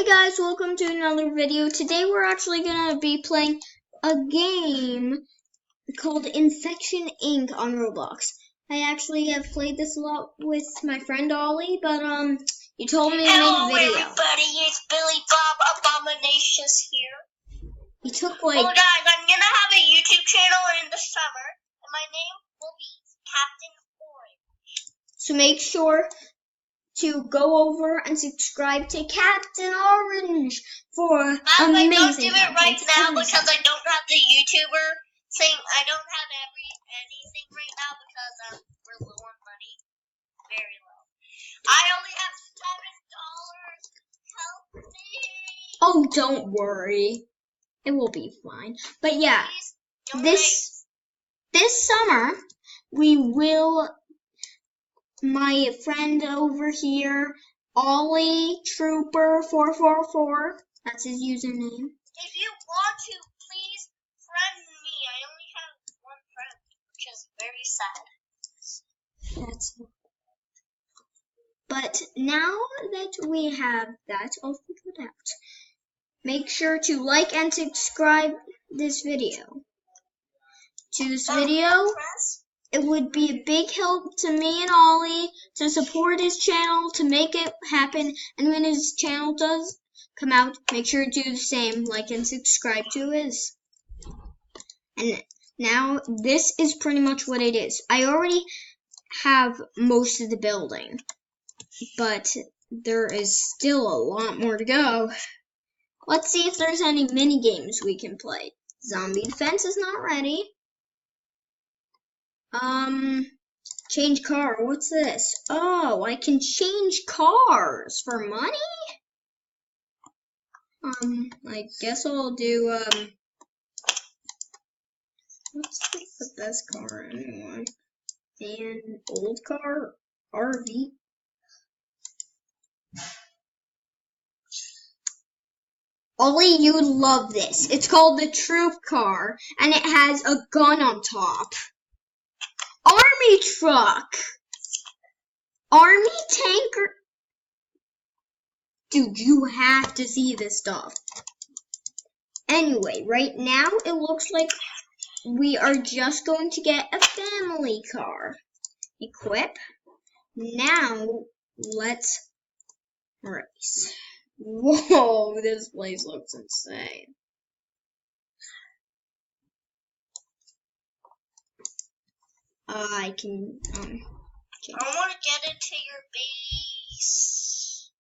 Hey guys, welcome to another video. Today we're actually going to be playing a game called Infection Inc. on Roblox. I actually have played this a lot with my friend Ollie, but you told me to make a video. Hello everybody, it's Billy Bob Abominations here. You took like... Oh guys, I'm gonna have a YouTube channel in the summer, and my name will be Captain Orange. So make sure to go over and subscribe to Captain Orange for amazing I don't do it right now content. because I don't have the YouTuber thing. I don't have anything right now because we're low on money, very low. I only have $7. Help me! Oh, don't worry, it will be fine. But yeah, this summer we will. My friend over here, Ollie Trooper 444. That's his username. If you want to, please friend me. I only have one friend, which is very sad. That's. But now that we have that all figured out, make sure to like and subscribe this video. To this video. It would be a big help to me and Ollie to support his channel, to make it happen. And when his channel does come out, make sure to do the same, like and subscribe to his. And now this is pretty much what it is. I already have most of the building, but there is still a lot more to go. Let's see if there's any mini games we can play. Zombie defense is not ready. Change car. What's this? Oh, I can change cars for money? I guess I'll do, what's the best car anyway? An old car? RV? Ollie, you would love this. It's called the Troop Car, and it has a gun on top. Army truck! Army tanker? Dude, you have to see this stuff. Anyway, right now it looks like we are just going to get a family car. Equip. Now, let's race. Whoa, this place looks insane. I can, change. I want to get into your base.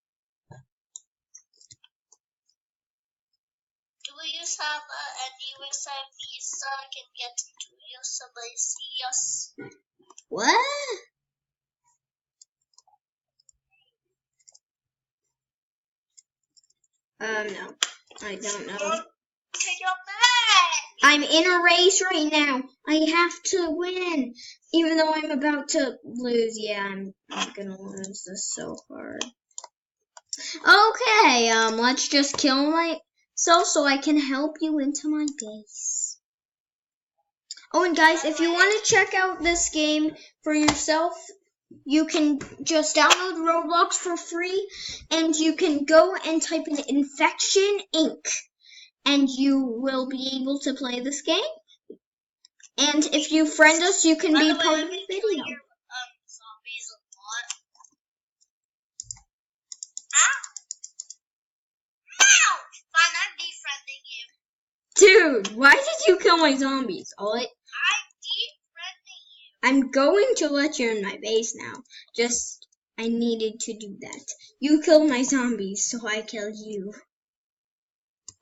Do we just have an USM visa? I can get into USM. Yes. What? No. I don't know. Take your bag! I'm in a race right now. I have to win. Even though I'm about to lose. Yeah, I'm gonna lose this so hard. Okay, let's just kill myself so I can help you into my base. Oh, and guys, if you want to check out this game for yourself, you can just download Roblox for free, and you can go and type in Infection Inc. and you will be able to play this game. And if you friend us, you can be part of the video. Zombies a lot. Ow! Ow! Fine, I'm defriending you. Dude, why did you kill my zombies? I'm defriending you. I'm going to let you in my base now. Just, I needed to do that. You killed my zombies, so I kill you.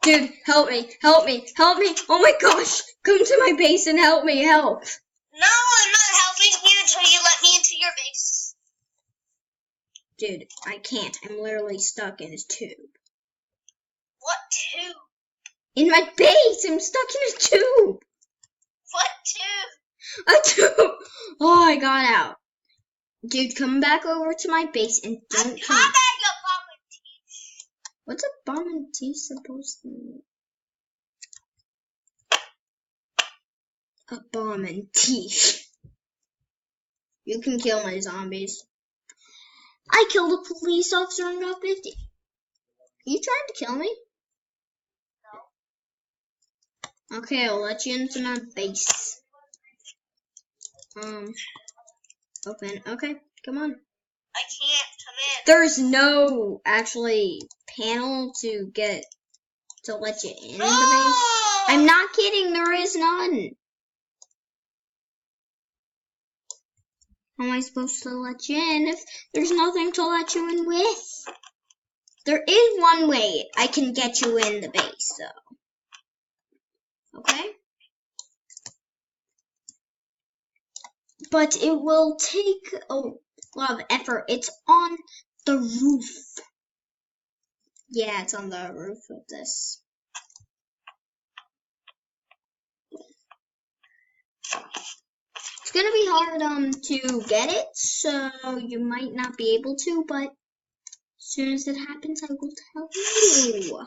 Dude, help me, help me, help me. Oh my gosh, come to my base and help me, help. No, I'm not helping you until you let me into your base. Dude, I can't. I'm literally stuck in a tube. What tube? In my base, I'm stuck in a tube. What tube? A tube. Oh, I got out. Dude, come back over to my base and don't come. What's a bomb and tea supposed to mean? A bomb and tea. You can kill my zombies. I killed a police officer and got 50. You trying to kill me? No. Okay, I'll let you into my base. Open. Okay, come on. I can't come in. There's no actually panel to let you in the base. I'm not kidding, there is none. How am I supposed to let you in if there's nothing to let you in with? There is one way I can get you in the base, though. Okay? But it will take a lot of effort. It's on the roof. Yeah, it's on the roof of this. It's gonna be hard to get it, so you might not be able to, but as soon as it happens, I will tell you.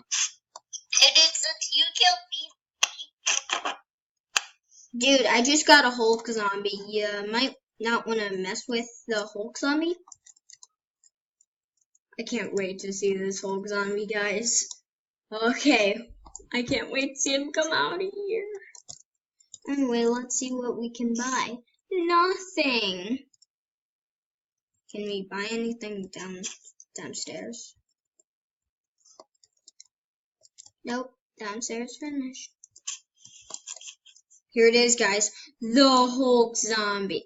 It is if you kill me. Dude, I just got a Hulk zombie. You might not want to mess with the Hulk zombie. I can't wait to see this Hulk zombie, guys. Okay, I can't wait to see him come out of here. Anyway, let's see what we can buy. Nothing. Can we buy anything downstairs? Nope, downstairs finished. Here it is, guys. The Hulk zombie.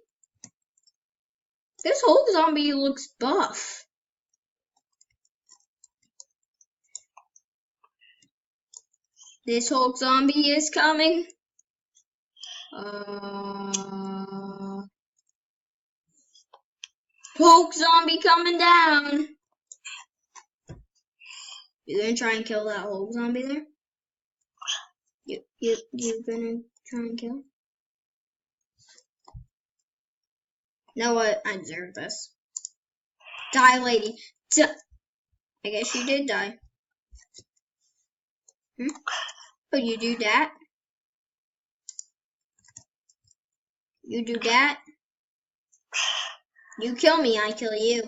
This Hulk zombie looks buff. This Hulk zombie is coming. Hulk zombie coming down. You gonna try and kill that Hulk zombie there? You gonna try and kill? Know what? I deserve this. Die, lady. I guess you did die. Oh, you do that? You do that? You kill me, I kill you.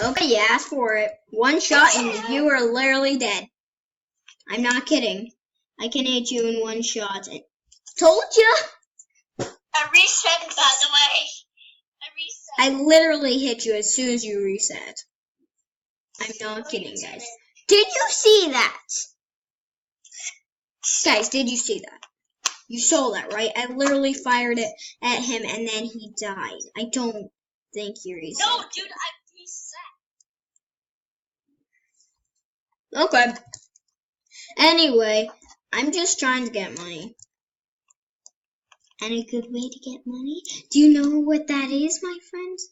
Okay, you asked for it. One shot and you are literally dead. I'm not kidding. I can hit you in one shot. Told ya! I reset, by the way. I literally hit you as soon as you reset. I'm not kidding, guys. Did you see that? Guys, did you see that? You saw that, right? I literally fired it at him and then he died. I don't think you reset. No, dude, I reset. Okay. Anyway, I'm just trying to get money. And a good way to get money? Do you know what that is, my friends?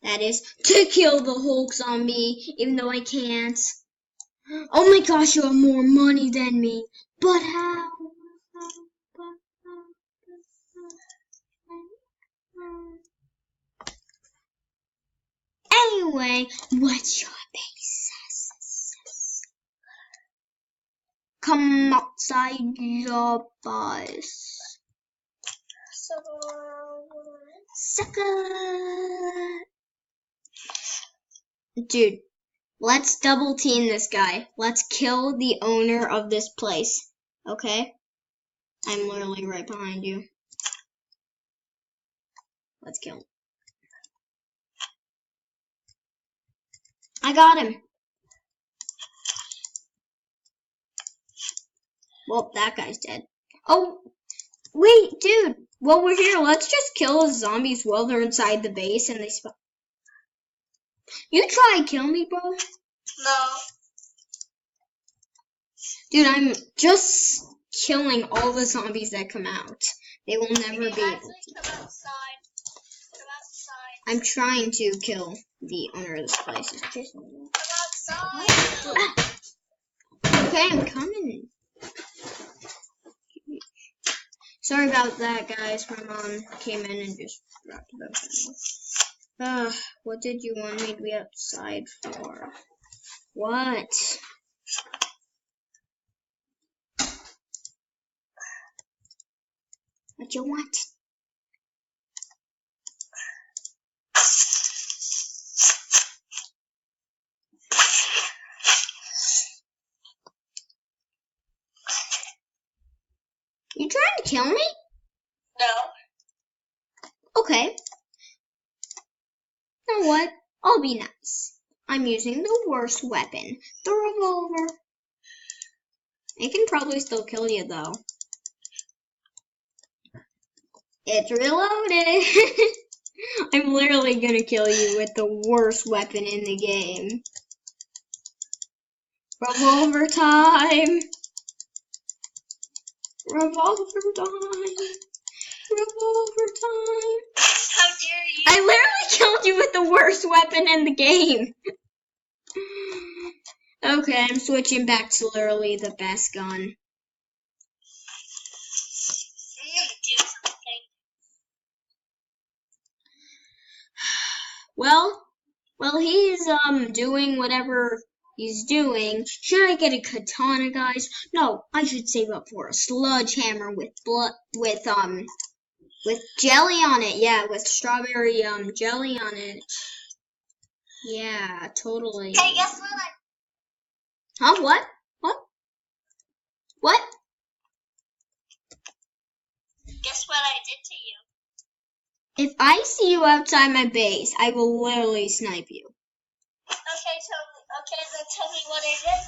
That is to kill the Hulk zombie, even though I can't. Oh my gosh, you have more money than me. But how? Anyway, what's your base? Come outside your bus. Sucker. Dude, let's double team this guy. Let's kill the owner of this place. Okay? I'm literally right behind you. Let's kill him. I got him. Well, that guy's dead. Oh, wait, dude. While we're here, let's just kill the zombies while they're inside the base and they spawn. You try and kill me, bro? No. Dude, I'm just killing all the zombies that come out. They will never be able to. Come outside. Come outside. I'm trying to kill the owner of this place. Come outside. Okay, I'm coming. Sorry about that, guys. My mom came in and just dropped the. What did you want me to be outside for? What? What you want? You trying to kill me? No. Okay. You know what? I'll be nice. I'm using the worst weapon, the revolver. It can probably still kill you, though. It's reloaded. I'm literally gonna kill you with the worst weapon in the game. Revolver time. Revolver time. Revolver time. How dare you? I literally killed you with the worst weapon in the game. Okay, I'm switching back to literally the best gun. I'm gonna do something. Well, he's doing whatever he's doing. Should I get a katana, guys? No, I should save up for a sledgehammer with jelly on it. Yeah, with strawberry jelly on it. Yeah, totally. Okay, guess what? Huh? What? What? Guess what I did to you? If I see you outside my base, I will literally snipe you. Okay, then tell me what I did.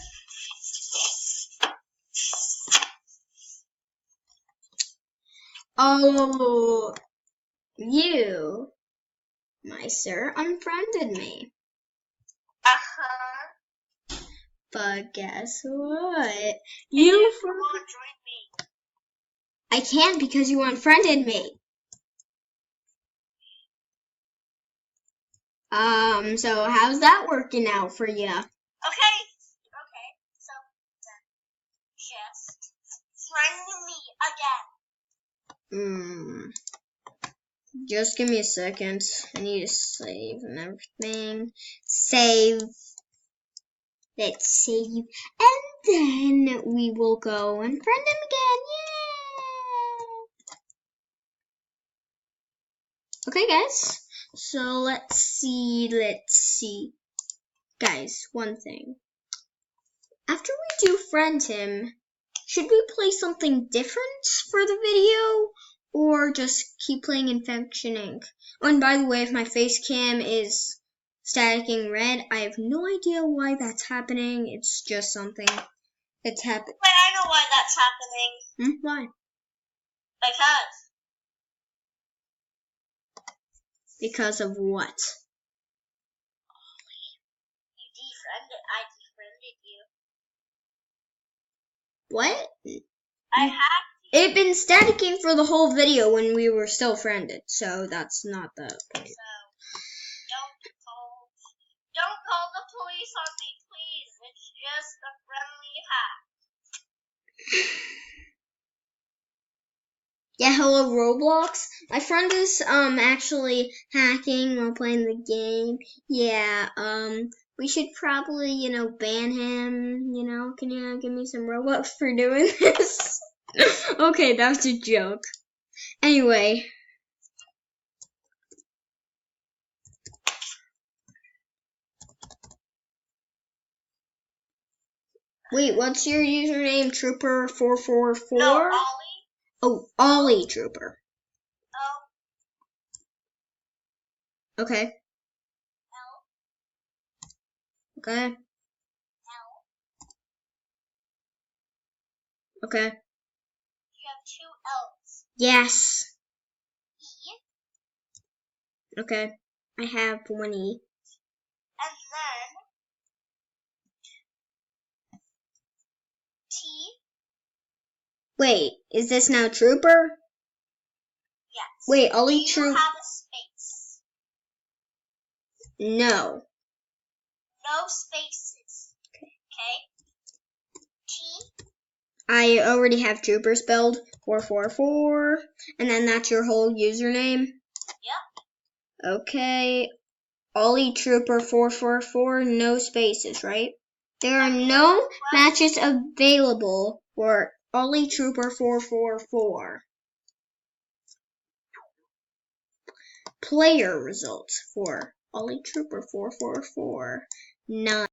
Oh, you, my sir, unfriended me. Uh-huh. But guess what? You won't join me. I can't because you unfriended me. So how's that working out for you? Okay, so then just friend me again. Just give me a second. I need to save and everything. Save. Let's save. And then we will go and friend him again. Yeah! Okay, guys. So let's see. Guys, one thing. After we do friend him, should we play something different for the video? Or just keep playing Infection Inc. Oh, and by the way, if my face cam is staticking red, I have no idea why that's happening. It's just something that's happening. Wait, I know why that's happening. Why? Because of what? You defriended. I defriended you. What? I hacked. It been staticking for the whole video when we were still friended, so that's not the point. So, don't call the police on me, please. It's just a friendly hack. Yeah, hello Roblox. My friend is actually hacking while playing the game. Yeah, we should probably, ban him, can you give me some Robux for doing this? Okay, that was a joke. Anyway. Wait, what's your username? Trooper444? No, Ollie. Oh, Ollie Trooper. Oh. Okay. L. Okay. L. Okay. You have 2 L's. Yes. E. Okay. I have 1 E. And then T. Wait, is this now Trooper? Yes. Wait, Ollie Do Trooper. you have a space? No. No spaces. Okay. T. I already have Trooper spelled 444, and then that's your whole username? Yep. Okay. Ollie Trooper 444, no spaces, right? There are no matches available for Ollie Trooper 444. Player results for Ollie Trooper 444. None.